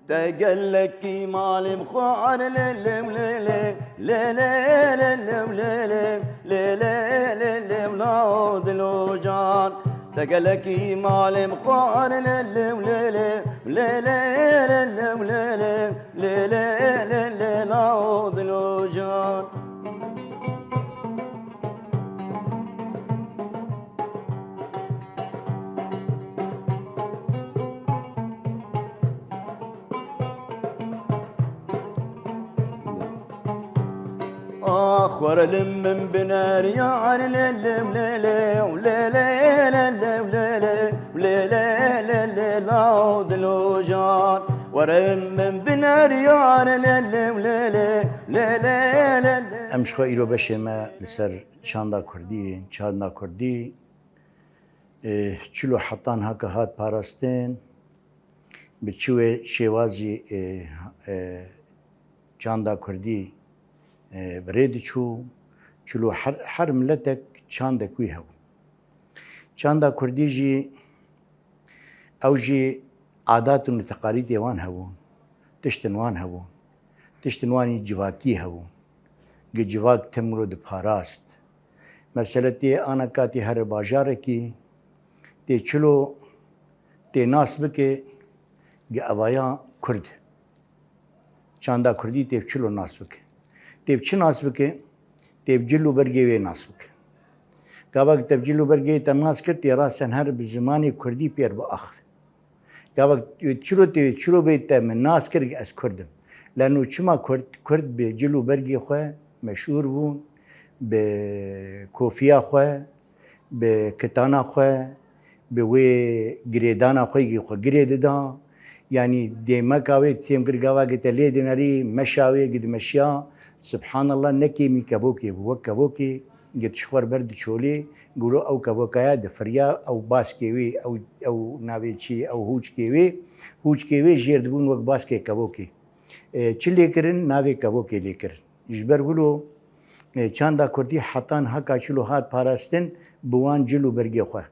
تقلك مالي بخوار للم ليلي ليلي للم ليلي ليلي ليلي ولاد الوجان تقلك مالي بخوار للم ليلي ليلي للم ليلي ليلي ليلي ولاد الوجان آخر لم من بنار يار للم ليلي وليلي للم ليلي وليلي ليلي لود الوجان ورم من بنار يار للم ليلي ليلي ليلي امش خو ایرو بشه ما لسر چاندا کردی چلو حتان هکا هات پاراستین به چوه شوازی چاندا کردی برید چلو هر ملتك چاندا کوی هو چاندا کردی جی او جی عادات و تقالید وان هون تشتنوان هون تشتنوانی جواکی هون جواک تمرو د پاراست مثلا تی آنا کاتی هر باجاره کی تی چلو تی ناسب که گه اوایا کرد چاندا کردی تی چلو ناسب که تی چه ناسب که تی جلو برگی وی ناسب که گاوک تی جلو برگی تا ناس کرد تی راسن هر بزمانی کردی پیر با آخر گاوک چلو بیت من ناس کرد از کردم لانو چما کرد به جلو برگی خواه مشهور بون به کوفیا خواه به کتانا خواه به وی گریدانا خواه خواه گرید دا یعنی دیمک آوی تیم کرگاوا گیت لید نری مشاوی گید مشیا سبحان الله نکی می کبوکی بو کبوکی گیت شخور برد چولی گلو او کبوکایا دفریا او باس کیوی او ناوی چی او هوچ کیوی جیرد بون وک باس کی کبوکی چی لیکرن ناوی کبوکی لیکرن جبر گلو چاندا کردی حتان هکا چلو هات پاراستن بوان جلو برگی خواه